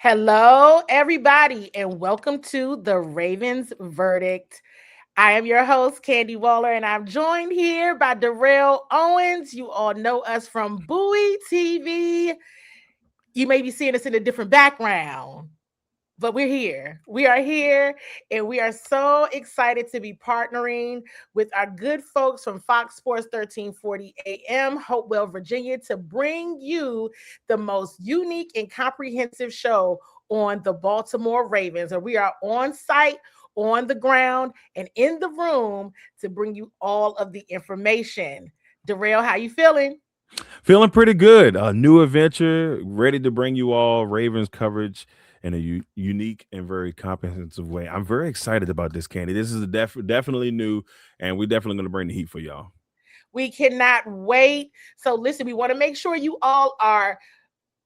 Hello, everybody, and welcome to the Ravens Verdict. I am your host, Candi Waller, and I'm joined here by Darrell Owens. You all know us from Bowie TV. You may be seeing us in a different background, but we're here. We are here, and we are so excited to be partnering with our good folks from Fox Sports 1340 AM, Hopewell, Virginia, to bring you the most unique and comprehensive show on the Baltimore Ravens. And we are on site, on the ground, and in the room to bring you all of the information. Darrell, how you feeling? Feeling pretty good. A new adventure, ready to bring you all Ravens coverage in a unique and very comprehensive way. I'm very excited about this, Candy. This is definitely new, and we're definitely going to bring the heat for y'all. We cannot wait. So, listen, we want to make sure you all are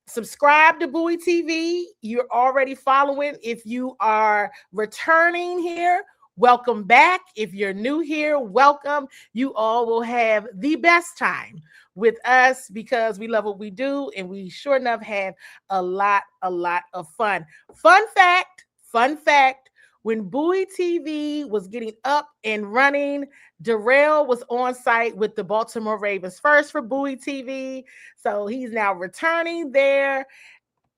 subscribe to Bowie TV. You're already following. If you are returning here, welcome back. If you're new here, welcome. You all will have the best time with us because we love what we do and we sure enough have a lot of fun. Fun fact, when Bowie TV was getting up and running, Darrell was on site with the Baltimore Ravens first for Bowie TV. So he's now returning there.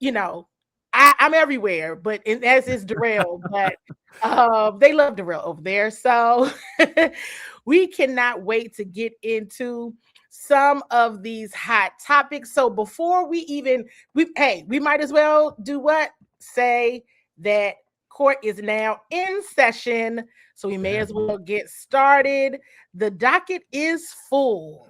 You know, I'm everywhere, but as is Darrell, but they love Darrell over there. So we cannot wait to get into some of these hot topics. So before we might as well do what? Say that court is now in session. So we may Yeah. as well get started. The docket is full.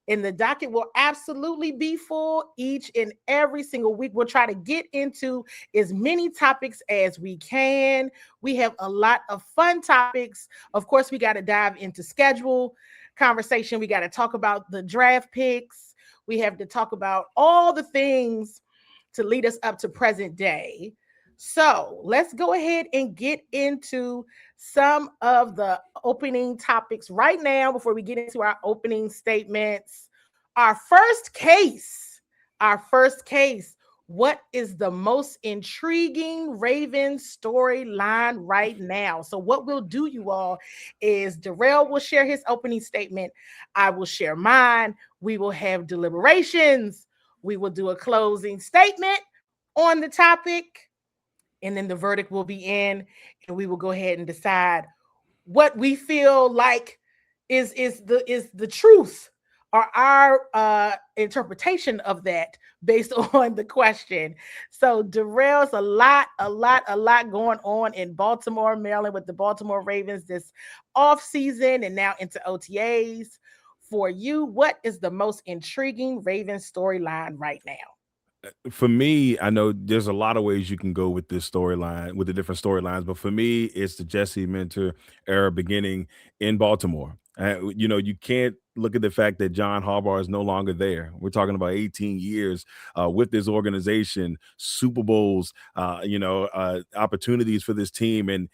And the docket will absolutely be full each and every single week. We'll try to get into as many topics as we can. We have a lot of fun topics. Of course, we got to dive into schedule conversation. We got to talk about the draft picks. We have to talk about all the things to lead us up to present day. So let's go ahead and get into some of the opening topics right now before we get into our opening statements. Our first case. What is the most intriguing Ravens storyline right now? So, what we'll do, you all, is Darrell will share his opening statement. I will share mine. We will have deliberations. We will do a closing statement on the topic, and then the verdict will be in, and we will go ahead and decide what we feel like is the truth or our interpretation of that based on the question. So Darrell's a lot going on in Baltimore, Maryland with the Baltimore Ravens this off season and now into OTAs. For you, what is the most intriguing Ravens storyline right now? For me, I know there's a lot of ways you can go with this storyline, with the different storylines, but for me, it's the Jesse Minter era beginning in Baltimore. You can't look at the fact that John Harbaugh is no longer there. We're talking about 18 years with this organization, Super Bowls, opportunities for this team, and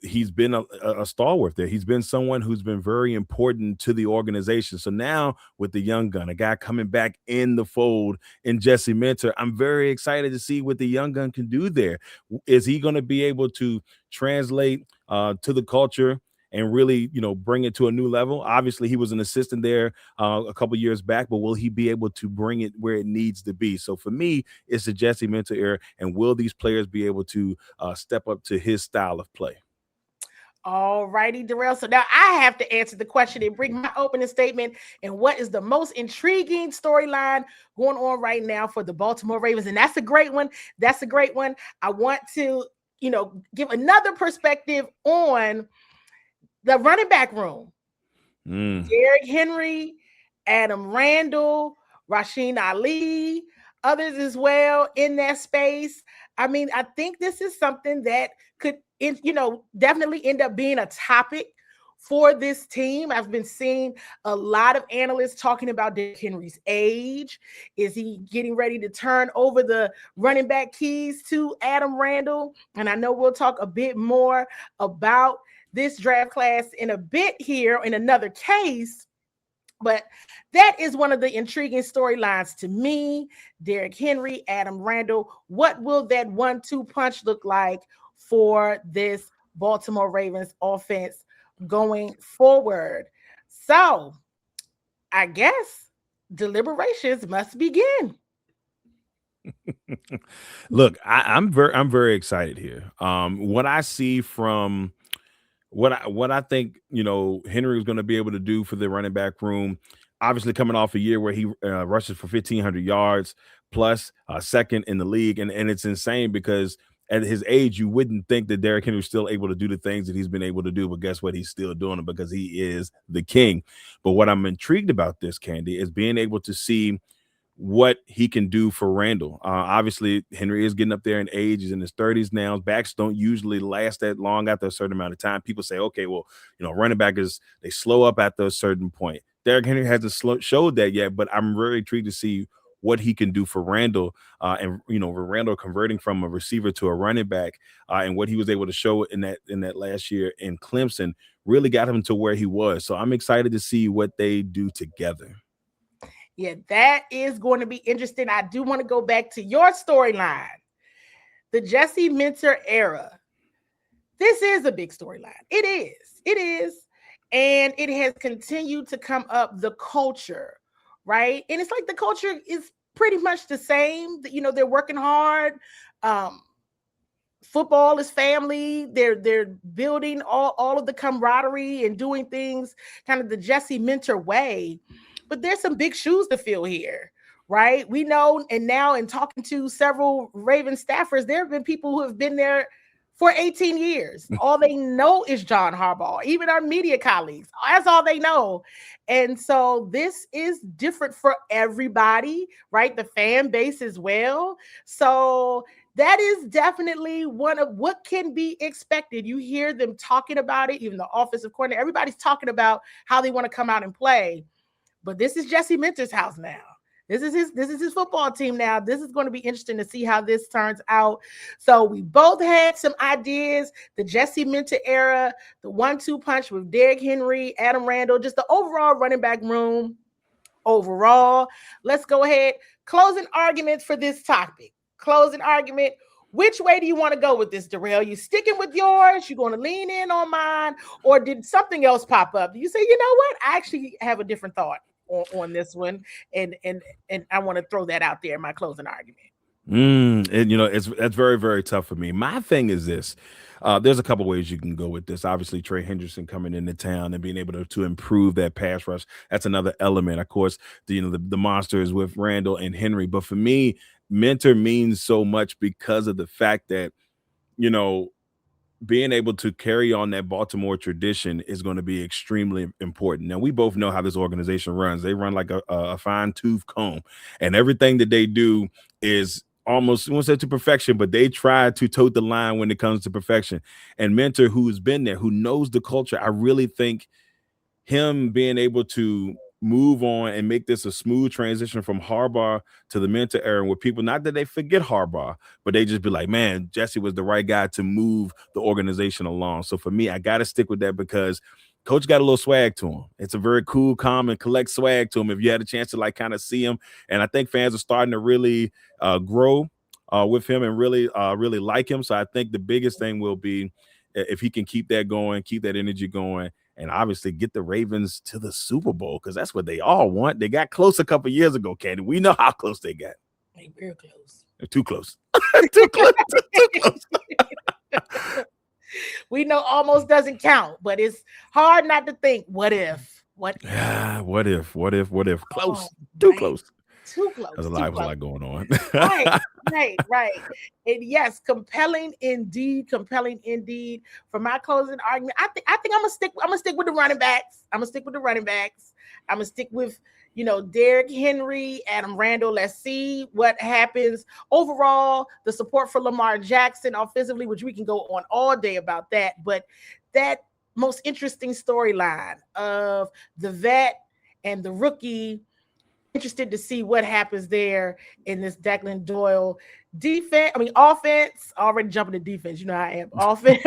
he's been a stalwart there. He's been someone who's been very important to the organization. So now with the young gun, a guy coming back in the fold in Jesse Minter, I'm very excited to see what the young gun can do there. Is he going to be able to translate to the culture and really, bring it to a new level? Obviously, he was an assistant there a couple years back, but will he be able to bring it where it needs to be? So for me, it's the Jesse Minter era, and will these players be able to step up to his style of play? All righty, Darrell. So now I have to answer the question and bring my opening statement. And what is the most intriguing storyline going on right now for the Baltimore Ravens? And that's a great one. That's a great one. I want to, give another perspective on the running back room. Mm. Derrick Henry, Adam Randall, Rasheen Ali, others as well in that space. I mean, I think this is something that could, definitely end up being a topic for this team. I've been seeing a lot of analysts talking about Derrick Henry's age. Is he getting ready to turn over the running back keys to Adam Randall? And I know we'll talk a bit more about this draft class in a bit here in another case. But that is one of the intriguing storylines to me. Derrick Henry, Adam Randall. What will that 1-2 punch look like for this Baltimore Ravens offense going forward? So I guess deliberations must begin. Look, I'm very excited here. What I see from what I think Henry is going to be able to do for the running back room. Obviously, coming off a year where he rushes for 1,500 yards plus, second in the league, and it's insane because at his age you wouldn't think that Derrick Henry was still able to do the things that he's been able to do, but guess what? He's still doing it because he is the king. But what I'm intrigued about this, Candy, is being able to see what he can do for Randall. Obviously, Henry is getting up there in age. He's in his 30s now. Backs don't usually last that long after a certain amount of time. People say, okay, well, running back they slow up after a certain point. Derrick Henry hasn't showed that yet, but I'm really intrigued to see what he can do for Randall, and Randall converting from a receiver to a running back, and what he was able to show in that last year in Clemson really got him to where he was. So I'm excited to see what they do together. Yeah, that is going to be interesting. I do want to go back to your storyline, the Jesse Minter era. This is a big storyline. It is. It is. And it has continued to come up, the culture, right? And it's like the culture is pretty much the same. They're working hard. Football is family. They're building all of the camaraderie and doing things kind of the Jesse Minter way. But there's some big shoes to fill here, right? We know, and now in talking to several Raven staffers, there have been people who have been there for 18 years. All they know is John Harbaugh. Even our media colleagues, that's all they know. And so this is different for everybody, right? The fan base as well. So that is definitely one of what can be expected. You hear them talking about it, even the offensive coordinator, everybody's talking about how they want to come out and play. But this is Jesse Minter's house now. This is his football team now. This is going to be interesting to see how this turns out. So we both had some ideas. The Jesse Minter era, the 1-2 punch with Derrick Henry, Adam Randall, just the overall running back room overall. Let's go ahead. Closing arguments for this topic. Closing argument. Which way do you want to go with this, Darrell? You sticking with yours? You going to lean in on mine? Or did something else pop up? Do you say, you know what? I actually have a different thought on this one. And I want to throw that out there in my closing argument. And that's very, very tough for me. My thing is this. There's a couple ways you can go with this. Obviously, Trey Henderson coming into town and being able to improve that pass rush. That's another element. Of course, the monster is with Randall and Henry. But for me, Minter means so much because of the fact that, being able to carry on that Baltimore tradition is going to be extremely important. Now, we both know how this organization runs. They run like a fine-tooth comb, and everything that they do is almost, I won't say to perfection, but they try to tote the line when it comes to perfection. And Minter, who's been there, who knows the culture, I really think him being able to move on and make this a smooth transition from Harbaugh to the Minter era, where people, not that they forget Harbaugh, but they just be like, man, Jesse was the right guy to move the organization along. So for me, I got to stick with that because Coach got a little swag to him. It's a very cool, calm, and collect swag to him if you had a chance to kind of see him. And I think fans are starting to really grow with him and really like him. So I think the biggest thing will be if he can keep that going, keep that energy going, and obviously get the Ravens to the Super Bowl, because that's what they all want. They got close a couple years ago, Candi. We know how close they got. They real close. They're too close. Too close. Too close. We know almost doesn't count, but it's hard not to think, what if? What if? Close. Oh, Too right. close. Too close. There's a lot going on. Right. And yes, compelling indeed. For my closing argument, I think I'm gonna stick with the running backs. I'm gonna stick with Derrick Henry, Adam Randall. Let's see what happens. Overall, the support for Lamar Jackson offensively, which we can go on all day about that, but that most interesting storyline of the vet and the rookie. Interested to see what happens there in this Declan Doyle offense. Already jumping to defense. You know how I am. Offense.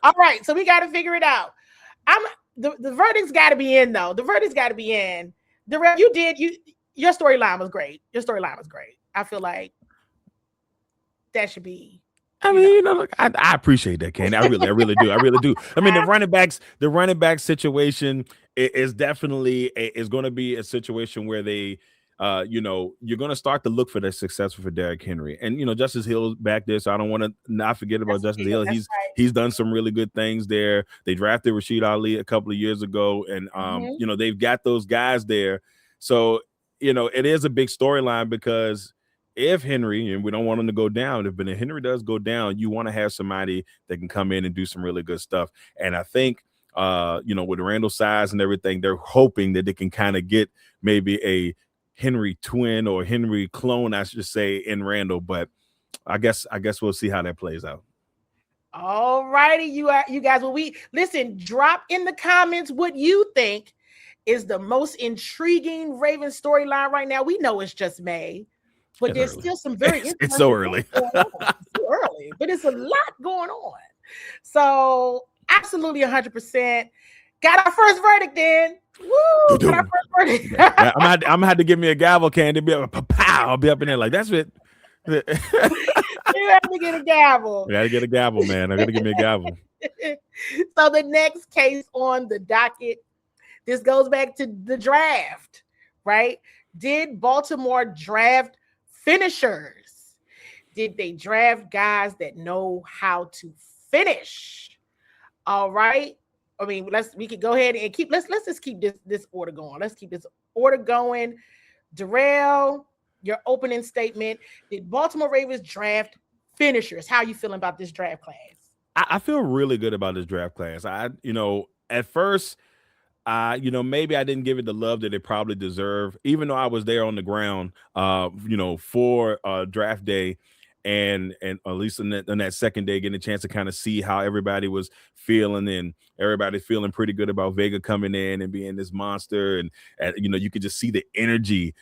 All right. So we got to figure it out. the verdict's got to be in though. The verdict's got to be in. Darrell, your storyline was great. Your storyline was great. I feel like that should be. I mean, look, I appreciate that, Candi. I really do. I really do. I mean, the running back situation is definitely is going to be a situation where they, you're going to start to look for the success for Derrick Henry, and Justice Hill's back there, so I don't want to not forget about Justice Hill. He's done some really good things there. They drafted Rashid Ali a couple of years ago, and they've got those guys there. So it is a big storyline because if Henry, and we don't want him to go down, if Henry does go down, you want to have somebody that can come in and do some really good stuff. And I think, with Randall's size and everything, they're hoping that they can kind of get maybe a Henry twin or Henry clone, I should say, in Randall. But I guess we'll see how that plays out. All righty, you guys. Well, drop in the comments what you think is the most intriguing Ravens storyline right now. We know it's just May. But there's still some very interesting. It's so early. It's so early, but it's a lot going on. So absolutely 100%. Got our first verdict then. Woo! Got our first verdict. I'm gonna have to give me a gavel, Candi. I'll be up in there like that's it. You have to get a gavel. I gotta get a gavel, man. I gotta give me a gavel. So the next case on the docket, this goes back to the draft, right? Did Baltimore draft finishers? Did they draft guys that know how to finish? All right. I mean, we could go ahead and let's just keep this order going. Let's keep this order going. Darrell, your opening statement. Did Baltimore Ravens draft finishers? How are you feeling about this draft class? I feel really good about this draft class. At first, maybe I didn't give it the love that it probably deserved, even though I was there on the ground, for draft day, and at least on that second day, getting a chance to kind of see how everybody was feeling, and everybody's feeling pretty good about Vega coming in and being this monster, and you could just see the energy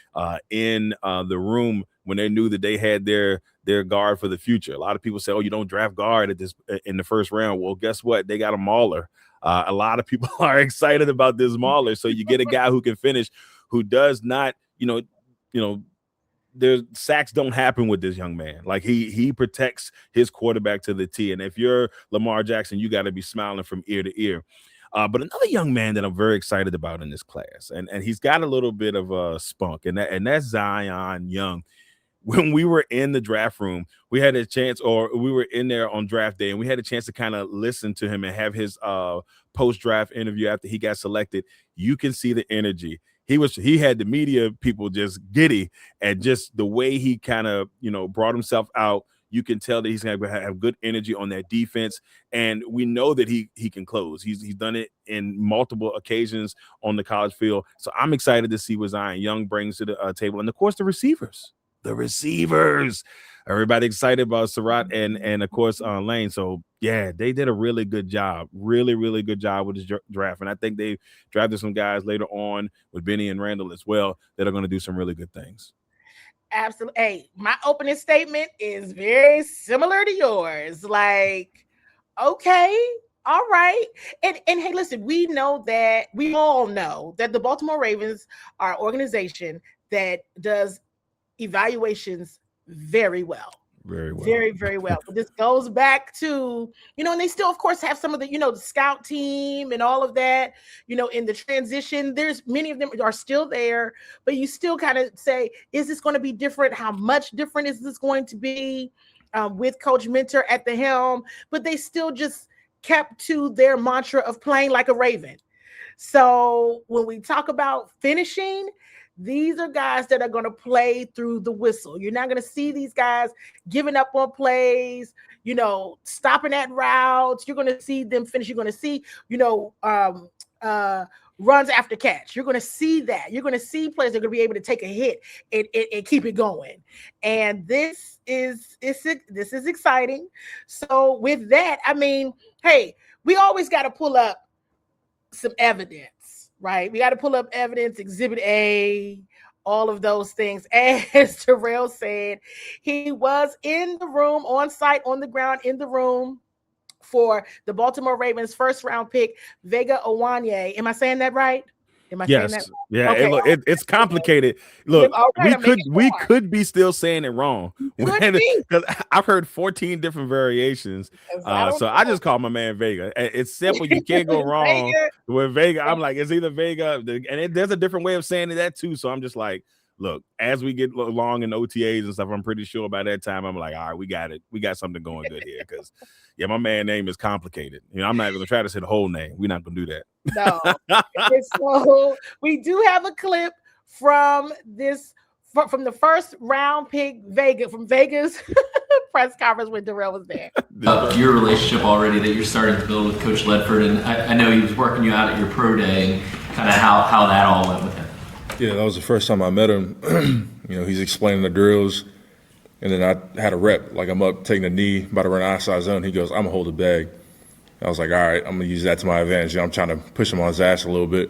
in the room when they knew that they had their guard for the future. A lot of people say, "Oh, you don't draft guard in the first round." Well, guess what? They got a mauler. A lot of people are excited about this mauler. So you get a guy who can finish, who does not, their sacks don't happen with this young man. Like he protects his quarterback to the T. And if you're Lamar Jackson, you got to be smiling from ear to ear. But another young man that I'm very excited about in this class, and he's got a little bit of a spunk, and that's Zion Young. When we were in the draft room, we had a chance, or we were in there on draft day, and we had a chance to kind of listen to him and have his post-draft interview after he got selected. You can see the energy. He had the media people just giddy, and just the way he kind of, brought himself out. You can tell that he's going to have good energy on that defense, and we know that he can close. He's done it in multiple occasions on the college field. So I'm excited to see what Zion Young brings to the table, and of course the receivers. Everybody excited about Surratt and of course Lane. So yeah, they did a really good job, really good job with this draft, and I think they drafted some guys later on with Benny and Randall as well that are going to do some really good things. Absolutely. Hey, my opening statement is very similar to yours. Like, okay, all right. And hey, listen, we all know that the Baltimore Ravens are an organization that does evaluations very well. Very well. But this goes back to, and they still, of course, have some of the, the scout team and all of that, in the transition. There's many of them are still there, but you still kind of say, is this going to be different? How much different is this going to be with Coach Mentor at the helm? But they still just kept to their mantra of playing like a Raven. So when we talk about finishing, these are guys that are going to play through the whistle. You're not going to see these guys giving up on plays, stopping at routes. You're going to see them finish. You're going to see, runs after catch. You're going to see that. You're going to see players that are going to be able to take a hit and keep it going. And this is exciting. So with that, I mean, hey, we always got to pull up some evidence. Right. We got to pull up evidence, Exhibit A, all of those things. As Darrell said, he was in the room, on site, on the ground, in the room for the Baltimore Ravens first round pick, Vega Owanye. Am I saying that right? Am I saying that Yes. right? Yeah. Okay. It's complicated. Look, All right, I'm making we sure. could be still saying it wrong Could be. because I've heard 14 different variations. I don't So I know. just call my man Vega. It's simple. You can't go wrong Vega. with Vega. I'm like, it's either Vega, and there's a different way of saying that too. So I'm just like, look, as we get along in OTAs and stuff, I'm pretty sure by that time I'm like, all right, we got it. We got something going good here because, yeah, my man name is complicated. I'm not even gonna try to say the whole name. We're not gonna do that. No. And so we do have a clip from from the first round pick from Vegas press conference when Darrell was there. Your relationship already that you're starting to build with Coach Ledford, and I know he was working you out at your pro day, and kind of how that all went with him. Yeah, that was the first time I met him. He's explaining the drills, and then I had a rep. Like, I'm up taking a knee, about to run outside zone. He goes, I'm going to hold the bag. I was like, all right, I'm going to use that to my advantage. I'm trying to push him on his ass a little bit.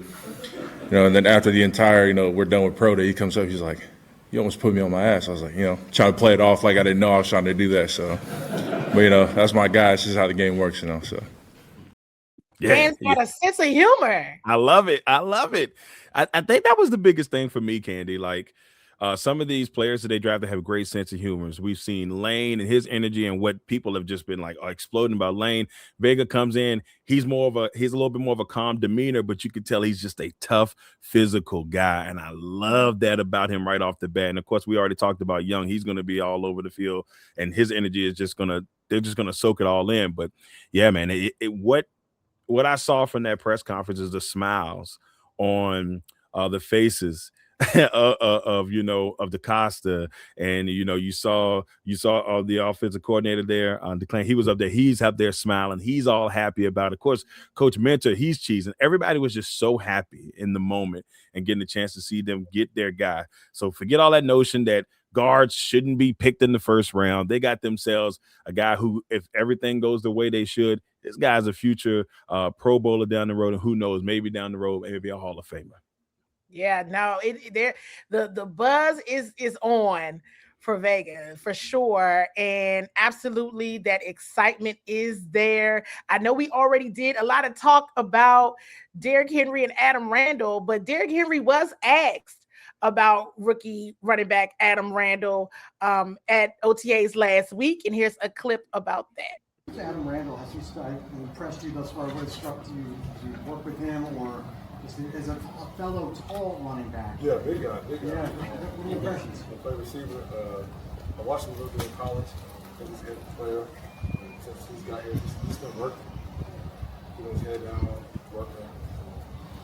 And then after the entire, we're done with pro day, he comes up, he's like, you almost put me on my ass. I was like, trying to play it off like I didn't know I was trying to do that. So, but, that's my guy. It's just how the game works, so. Man's got a sense of humor. I love it. I think that was the biggest thing for me, Candi. Like, some of these players that they drafted have great sense of humor. We've seen Lane and his energy and what people have just been like exploding about Lane. Vega comes in. He's a little bit more of a calm demeanor, but you can tell he's just a tough, physical guy. And I love that about him right off the bat. And of course, we already talked about Young. He's going to be all over the field, and his energy is they're just going to soak it all in. But yeah, man, what I saw from that press conference is the smiles on the faces of DeCosta, and you saw the offensive coordinator there on the claim. He was up there. He's up there smiling. He's all happy about it. Of course, Coach Mentor, he's cheesing. Everybody was just so happy in the moment and getting a chance to see them get their guy. So forget all that notion that guards shouldn't be picked in the first round. They got themselves a guy who, if everything goes the way they should, this guy's a future Pro Bowler down the road, and who knows, maybe down the road, maybe a Hall of Famer. Yeah, no, the buzz is on for Vegas for sure, and absolutely that excitement is there. I know we already did a lot of talk about Derrick Henry and Adam Randall, but Derrick Henry was asked about rookie running back Adam Randall at OTAs last week, and here's a clip about that. Adam Randall, has he impressed you thus far? What has struck you? Do you work with him, or is a fellow tall running back? Yeah, big guy. Yeah. What are your impressions? I play receiver. I watched him a little bit in college. He's a good player. And since he's got here, he's been working. Putting his head down, working,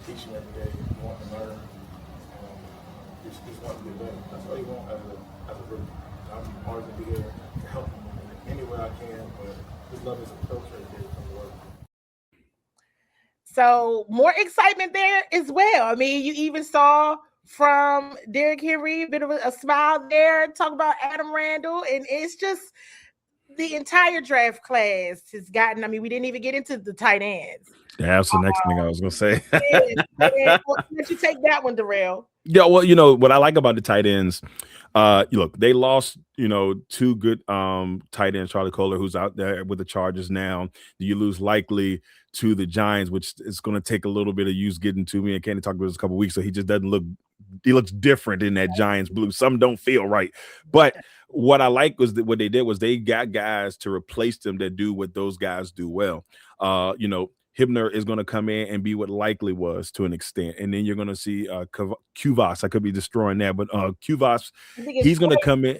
teaching every day, wanting to learn. Just wanting to get better. That's what he wants as a rookie. I'm always going to be there to help him in any way I can, but just love his approach right there from the work. So more excitement there as well. I mean, you even saw from Derrick Henry a bit of a smile there, talk about Adam Randall, and it's just the entire draft class has gotten. I mean, we didn't even get into the tight ends. Yeah, that's the next thing I was gonna say. Let you take that one, Darrell. Yeah, well, what I like about the tight ends, look, they lost, two good tight ends, Charlie Kohler, who's out there with the Chargers now. You lose likely to the Giants, which is going to take a little bit of use getting to me. And Candi talked about this a couple of weeks, so he just doesn't look. He looks different in that Giants blue. Some don't feel right, but what I like was that what they did was they got guys to replace them that do what those guys do well. Hibner is going to come in and be what Likely was to an extent. And then you're going to see Kuvas. I could be destroying that, but Kuvas, he's going to come in.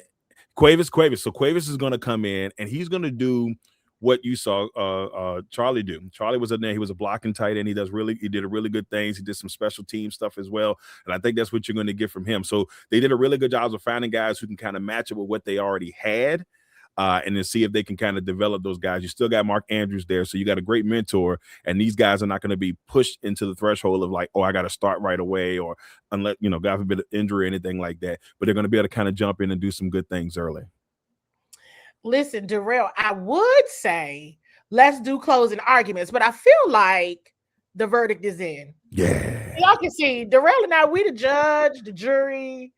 Cuevas. So Cuevas is going to come in and he's going to do what you saw Charlie do. Charlie was in there. He was a blocking tight end. He did a really good things. He did some special team stuff as well. And I think that's what you're going to get from him. So they did a really good job of finding guys who can kind of match it with what they already had. And then see if they can kind of develop those guys. You still got Mark Andrews there, so you got a great mentor, and these guys are not going to be pushed into the threshold of like, oh, I got to start right away, or unless, God forbid, an injury or anything like that. But they're going to be able to kind of jump in and do some good things early. Listen, Darrell, I would say let's do closing arguments, but I feel like the verdict is in. Yeah. Y'all can see Darrell and I, we the judge, the jury,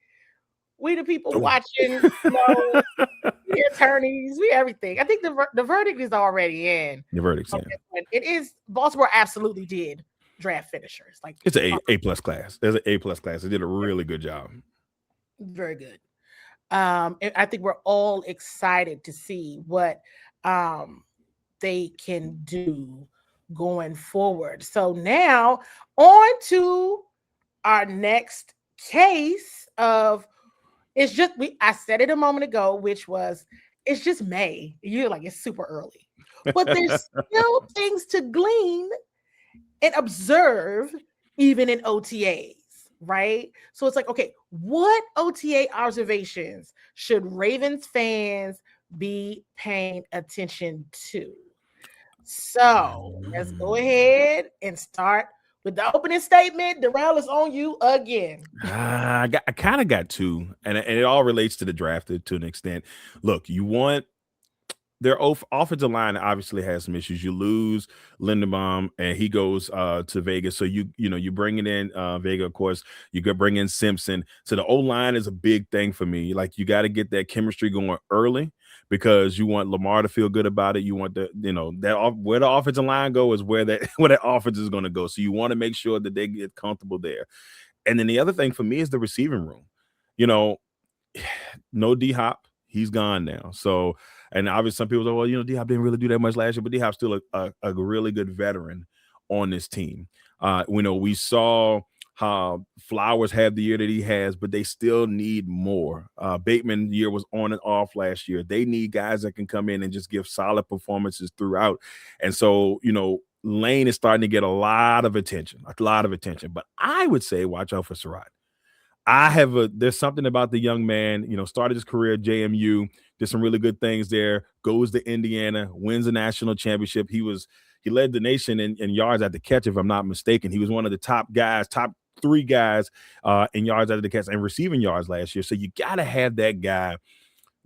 we the people watching, we attorneys, we everything. I think the verdict is already in. The verdict's in. It is. Baltimore absolutely did draft finishers. Like It's an A+ class. There's an A+ class. They did a really good job. Very good. And I think we're all excited to see what they can do going forward. So now on to our next case of it's just I said it a moment ago, which was it's just May. You're like it's super early, but there's still things to glean and observe even in OTAs, right? So it's like, okay, what OTA observations should Ravens fans be paying attention to? So let's go ahead and start with the opening statement. Darrell is on you again. I kind of got two, and it all relates to the draft to an extent. Look, you want their offensive line obviously has some issues. You lose Linderbaum, and he goes to Vegas. So you bring it in Vega, of course. You could bring in Simpson. So the O line is a big thing for me. Like you got to get that chemistry going early because you want Lamar to feel good about it. You want that where the offensive line go is where that offense is going to go. So you want to make sure that they get comfortable there. And then the other thing for me is the receiving room. No D-Hop. He's gone now. So, and obviously some people say, well, D-Hop didn't really do that much last year, but D-Hop's still a really good veteran on this team. We saw how Flowers had the year that he has, but they still need more. Bateman year was on and off last year. They need guys that can come in and just give solid performances throughout. And so, Lane is starting to get a lot of attention. But I would say watch out for Surratt. There's something about the young man, started his career at JMU, did some really good things there, goes to Indiana, wins a national championship. He led the nation in yards after the catch, if I'm not mistaken. He was one of the top 3 guys in yards after the catch and receiving yards last year. So you got to have that guy.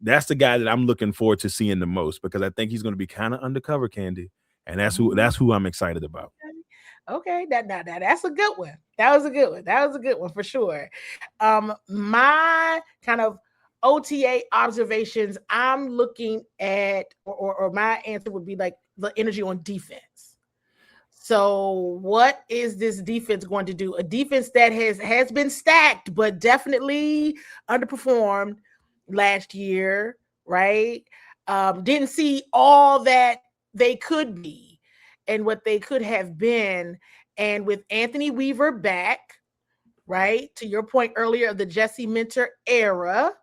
That's the guy that I'm looking forward to seeing the most because I think he's going to be kind of undercover, Candi. And that's who I'm excited about. Okay, that's a good one. That was a good one for sure. My kind of OTA observations, I'm looking at, or my answer would be like the energy on defense. So what is this defense going to do? A defense that has been stacked, but definitely underperformed last year, right? Didn't see all that they could be and what they could have been. And with Anthony Weaver back, right, to your point earlier of the Jesse Minter era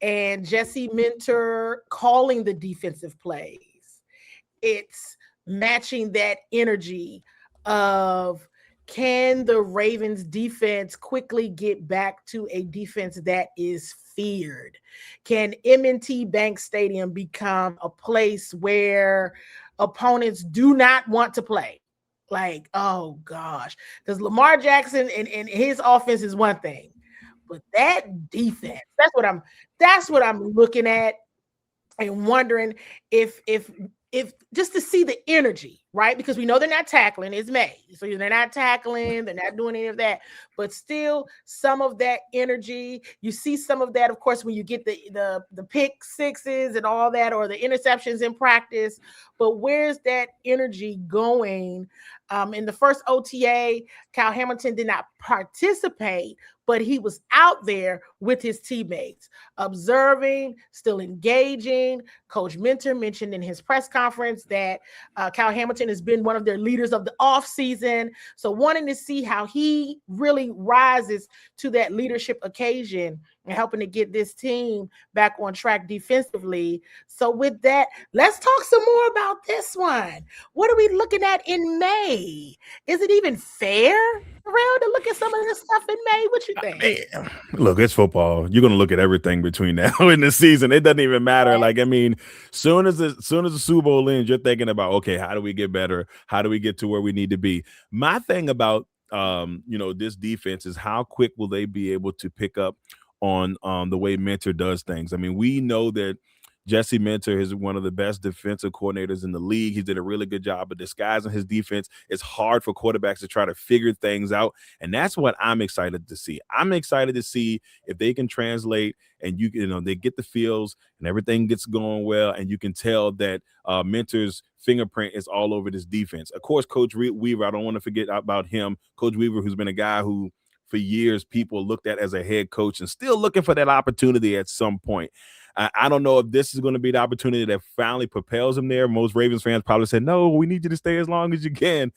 and Jesse Minter calling the defensive plays, it's matching that energy of can the Ravens defense quickly get back to a defense that is feared? Can M&T Bank Stadium become a place where opponents do not want to play? Like, oh gosh, because Lamar Jackson and his offense is one thing, but that defense, that's what I'm looking at and wondering if just to see the energy, right? Because we know they're not tackling, it's May. So they're not tackling, they're not doing any of that, but still some of that energy, you see some of that, of course, when you get the pick sixes and all that, or the interceptions in practice, but where's that energy going? In the first OTA, Kyle Hamilton did not participate, but he was out there with his teammates, observing, still engaging. Coach Minter mentioned in his press conference that Kyle Hamilton has been one of their leaders of the offseason. So wanting to see how he really rises to that leadership occasion and helping to get this team back on track defensively. So with that, let's talk some more about this one. What are we looking at in May? Is it even fair, Darrell, to look at some of this stuff in May? What you think? Look, it's football. You're going to look at everything between now and the season. It doesn't even matter. Like, I mean, soon as the Super Bowl ends, you're thinking about, okay, how do we get better? How do we get to where we need to be? My thing about, this defense is how quick will they be able to pick up on the way Minter does things. I mean, we know that Jesse Minter is one of the best defensive coordinators in the league. He did a really good job of disguising his defense. It's hard for quarterbacks to try to figure things out, and that's what I'm excited to see. I'm excited to see if they can translate and they get the feels and everything gets going well, and you can tell that Minter's fingerprint is all over this defense. Of course, Coach Weaver, I don't want to forget about him. Coach Weaver, who's been a guy who for years people looked at as a head coach and still looking for that opportunity at some point. I don't know if this is going to be the opportunity that finally propels him there. Most Ravens fans probably said, no, we need you to stay as long as you can.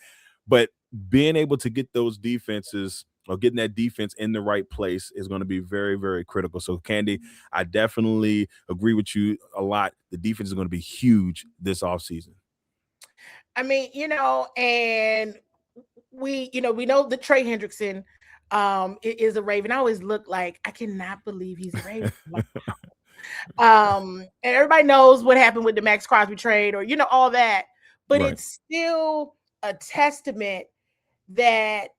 But being able to get those defenses or getting that defense in the right place is going to be very, very critical. So, Candi, I definitely agree with you a lot. The defense is going to be huge this offseason. I mean, and we know that Trey Hendrickson is a Raven. I always look like, I cannot believe he's a Raven. And everybody knows what happened with the Max Crosby trade or all that, but Right. It's still a testament that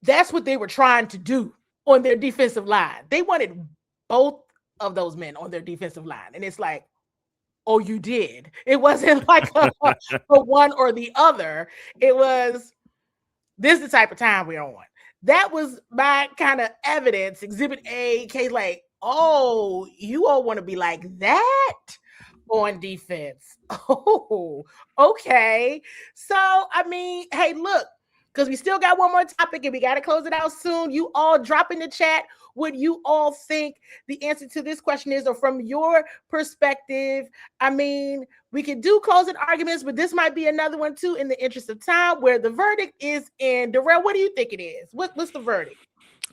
that's what they were trying to do on their defensive line. They wanted both of those men on their defensive line, and it's like, oh, you did. It wasn't like a one or the other. It was, this is the type of time we're on. That was my kind of evidence, exhibit A, case like, oh, you all want to be like that on defense. Oh, okay. So, I mean, hey, look, because we still got one more topic and we got to close it out soon. You all drop in the chat what you all think the answer to this question is, or from your perspective. I mean, we could do closing arguments, but this might be another one too in the interest of time where the verdict is in. Darrell, what do you think it is? What's the verdict?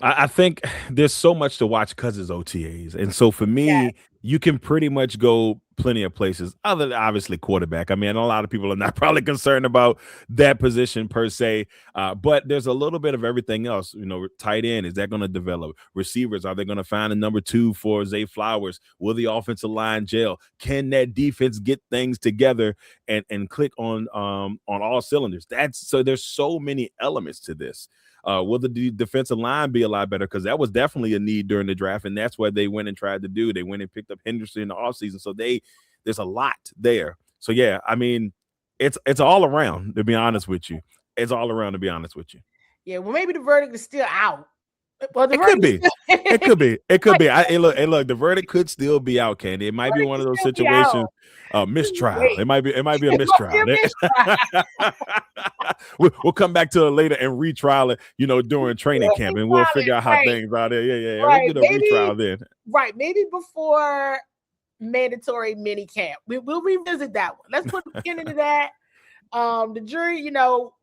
I think there's so much to watch because it's OTAs. And so for me, you can pretty much go plenty of places other than obviously quarterback. I mean, a lot of people are not probably concerned about that position per se, but there's a little bit of everything else. Tight end, is that going to develop? Receivers, are they going to find a number 2 for Zay Flowers? Will the offensive line gel? Can that defense get things together and click on all cylinders? So there's so many elements to this. Will the defensive line be a lot better? Because that was definitely a need during the draft, and that's what they went and tried to do. They went and picked up Henderson in the offseason. So there's a lot there. So, yeah, I mean, it's all around, to be honest with you. It's all around, to be honest with you. Yeah, well, maybe the verdict is still out. Well, it could be. It could be. It could be. Look, the verdict could still be out, Candi. It might be one of those situations. Mistrial. Wait. It might be a mistrial. We'll come back to it later and retrial it, during training camp, and we'll figure out how things are there. Yeah. Right. We'll get a retrial then. Right. Maybe before mandatory mini camp. We'll revisit that one. Let's put a pin into that. The jury,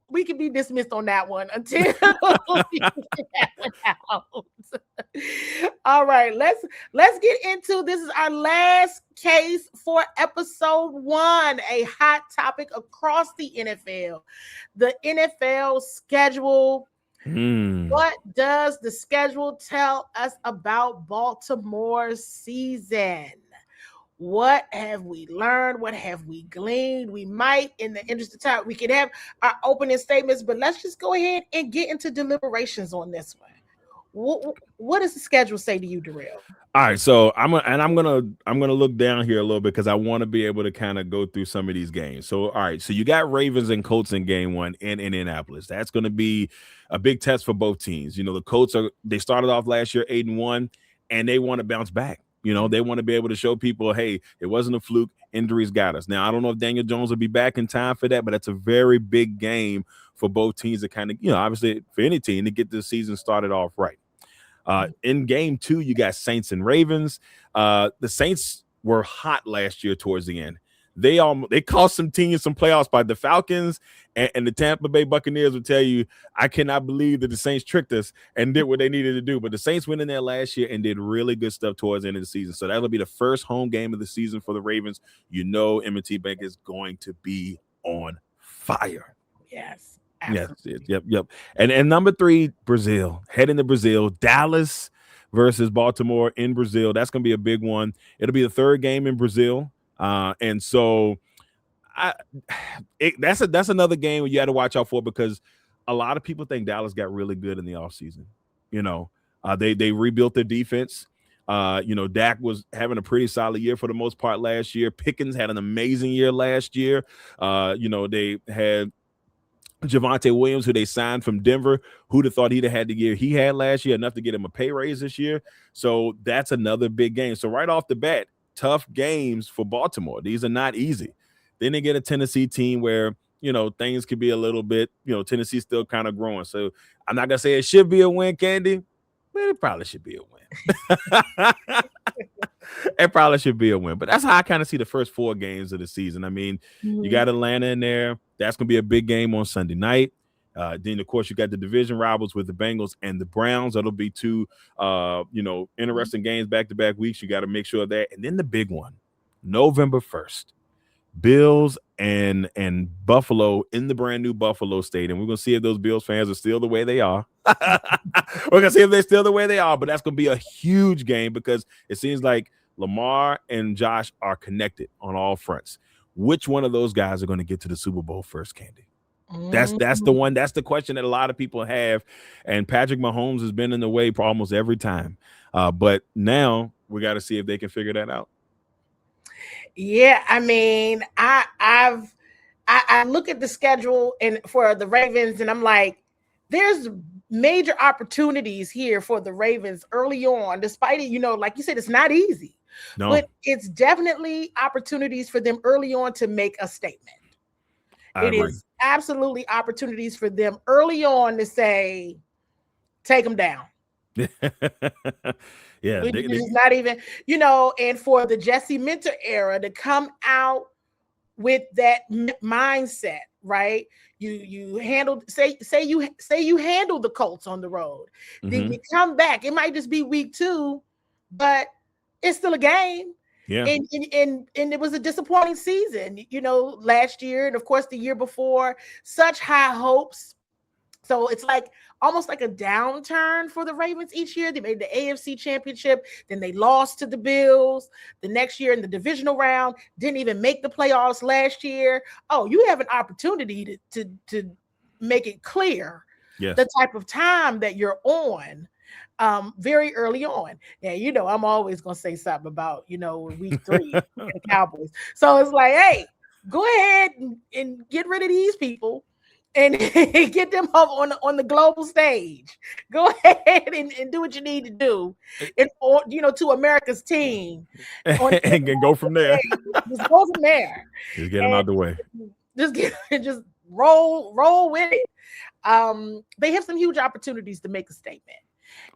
we can be dismissed on that one until we get that one out. All right, let's get into this. Is our last case for episode 1, a hot topic across the NFL. The NFL schedule. What does the schedule tell us about Baltimore's season? What have we learned? What have we gleaned? We might, in the interest of time, we can have our opening statements, but let's just go ahead and get into deliberations on this one. What does the schedule say to you, Darrell? All right, so I'm gonna look down here a little bit because I want to be able to kind of go through some of these games. So, all right, so you got Ravens and Colts in game 1 in Indianapolis. That's going to be a big test for both teams. The Colts they started off last year 8-1, and they want to bounce back. They want to be able to show people, hey, it wasn't a fluke. Injuries got us. Now, I don't know if Daniel Jones will be back in time for that, but that's a very big game for both teams to kind of, obviously for any team to get the season started off right. In game 2, you got Saints and Ravens. The Saints were hot last year towards the end. They cost some teams some playoffs by the Falcons and the Tampa Bay Buccaneers will tell you, I cannot believe that the Saints tricked us and did what they needed to do. But the Saints went in there last year and did really good stuff towards the end of the season. So that'll be the first home game of the season for the Ravens. M&T Bank is going to be on fire. Yes. Absolutely. Yes. Yep. And number 3, Brazil. Heading to Brazil. Dallas versus Baltimore in Brazil. That's going to be a big one. It'll be the 3rd game in Brazil. And so that's another game you had to watch out for because a lot of people think Dallas got really good in the offseason. They rebuilt their defense. Dak was having a pretty solid year for the most part last year. Pickens had an amazing year last year. They had Javonte Williams, who they signed from Denver. Who'd have thought he'd have had the year he had last year, enough to get him a pay raise this year. So that's another big game. So right off the bat, tough games for Baltimore. These are not easy. Then they get a Tennessee team where, things could be a little bit, Tennessee's still kind of growing. So I'm not going to say it should be a win, Candi, but it probably should be a win. It probably should be a win. But that's how I kind of see the first 4 games of the season. I mean, you got Atlanta in there. That's going to be a big game on Sunday night. Then, of course, you got the division rivals with the Bengals and the Browns. That'll be 2, interesting games back-to-back weeks. You got to make sure of that. And then the big one, November 1st, Bills and Buffalo in the brand new Buffalo Stadium. We're going to see if those Bills fans are still the way they are. We're going to see if they're still the way they are. But that's going to be a huge game because it seems like Lamar and Josh are connected on all fronts. Which one of those guys are going to get to the Super Bowl first, Candi? That's the one. That's the question that a lot of people have. And Patrick Mahomes has been in the way for almost every time. But now we got to see if they can figure that out. Yeah, I mean, I look at the schedule and for the Ravens, and I'm like, there's major opportunities here for the Ravens early on, despite it, like you said, it's not easy. No. But it's definitely opportunities for them early on to make a statement. I agree. Is absolutely opportunities for them early on to say, take them down. Yeah, it's not even, and for the Jesse Minter era to come out with that mindset, right? You handled say you handle the Colts on the road. Then you come back. It might just be week 2, but it's still a game. Yeah. And it was a disappointing season, last year and of course the year before. Such high hopes. So it's like almost like a downturn for the Ravens each year. They made the AFC Championship, then they lost to the Bills. The next year in the divisional round, didn't even make the playoffs last year. Oh, you have an opportunity to make it clear the type of time that you're on. Very early on. Now, I'm always going to say something about, week 3 the Cowboys. So it's like, hey, go ahead and get rid of these people and get them up on the global stage. Go ahead and do what you need to do. And, to America's team. And go from there. Just go from there. Just get them out the way. Just roll with it. They have some huge opportunities to make a statement.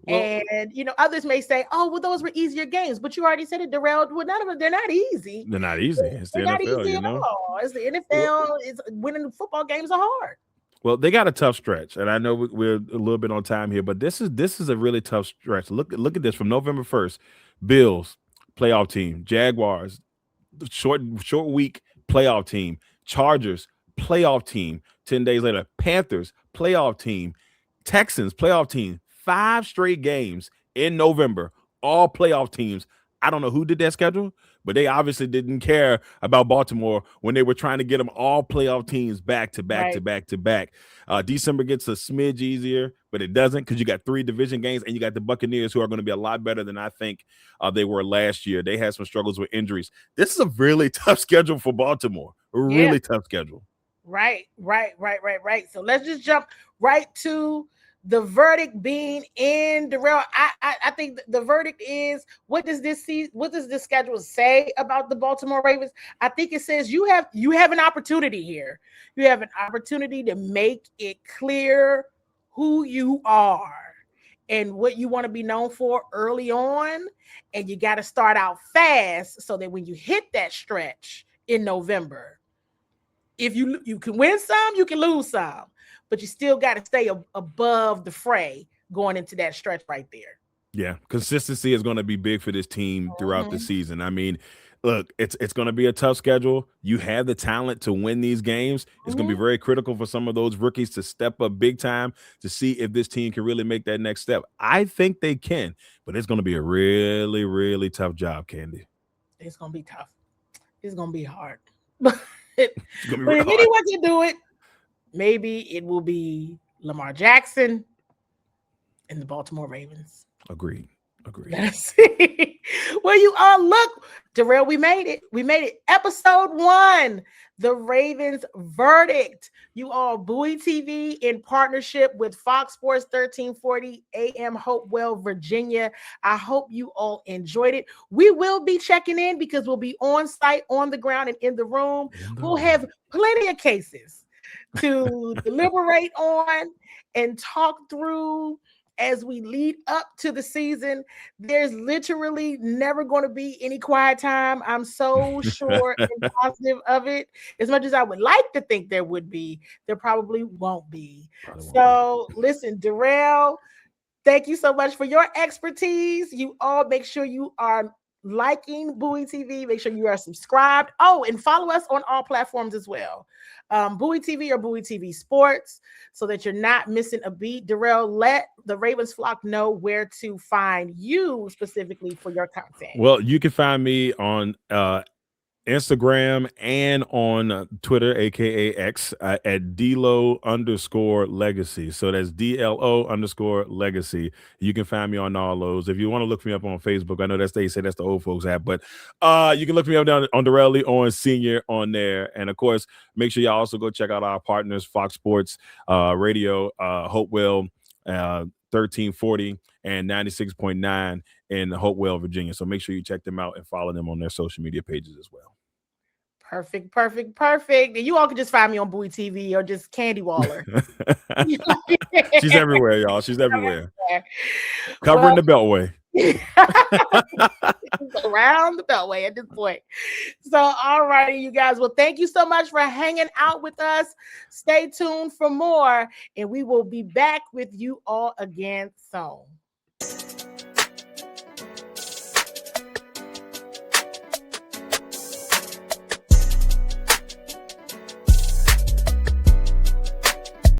Well, and others may say, "Oh, well, those were easier games," but you already said it, Darrell. Well, none of them, they're not easy. They're not easy. It's the they're NFL, not easy at all. It's the NFL. It's winning football games are hard. Well, they got a tough stretch, and I know we're a little bit on time here, but this is a really tough stretch. Look at this from November 1st: Bills playoff team, Jaguars short week playoff team, Chargers playoff team. 10 days later, Panthers playoff team, Texans playoff team. 5 straight games in November, all playoff teams. I don't know who did that schedule, but they obviously didn't care about Baltimore when they were trying to get them all playoff teams back to back to back to back. December gets a smidge easier, but it doesn't because you got 3 division games and you got the Buccaneers who are going to be a lot better than I think they were last year. They had some struggles with injuries. This is a really tough schedule for Baltimore, a really tough schedule. Right. So let's just jump right to the verdict being in. Darrell, I think the verdict is, what does this schedule say about the Baltimore Ravens? I think it says you have an opportunity here. You have an opportunity to make it clear who you are and what you want to be known for early on, and you got to start out fast so that when you hit that stretch in November, if you can win some, you can lose some. But you still got to stay above the fray going into that stretch right there. Yeah, consistency is going to be big for this team throughout the season. I mean, look, it's going to be a tough schedule. You have the talent to win these games. It's going to be very critical for some of those rookies to step up big time to see if this team can really make that next step. I think they can, but it's going to be a really, really tough job, Candi. It's going to be tough. It's going to be hard. But if anyone can do it, maybe it will be Lamar Jackson and the Baltimore Ravens. Agreed. Agreed. Let's see. Well, you all look, Darrell, we made it. We made it. Episode 1, the Ravens verdict. You all, Bowie TV in partnership with Fox Sports 1340 AM Hopewell, Virginia. I hope you all enjoyed it. We will be checking in because we'll be on site, on the ground, and in the room. We'll have plenty of cases to deliberate on and talk through as we lead up to the season. There's literally never going to be any quiet time. I'm so sure and positive of it. As much as I would like to think there would be, there probably won't be. Listen, Darrell, thank you so much for your expertise. You all make sure you are liking Bowie TV. Make sure you are subscribed. Oh, and follow us on all platforms as well. Bowie TV or Bowie TV Sports, so that you're not missing a beat. Darrell, let the Ravens flock know where to find you specifically for your content. Well, you can find me on Instagram and on Twitter, aka X, at DLO_legacy. So that's DLO_legacy. You can find me on all those. If you want to look me up on Facebook, I know they say that's the old folks app, but you can look me up down on Darrell Owens Senior on there. And of course, make sure y'all also go check out our partners, Fox Sports Radio, Hopewell 1340 and 96.9 in Hopewell, Virginia. So make sure you check them out and follow them on their social media pages as well. Perfect. And you all can just find me on Bowie TV or just Candi Waller. She's everywhere, y'all. She's everywhere. Covering the Beltway. Around the Beltway at this point. So, all righty, you guys. Well, thank you so much for hanging out with us. Stay tuned for more, and we will be back with you all again soon.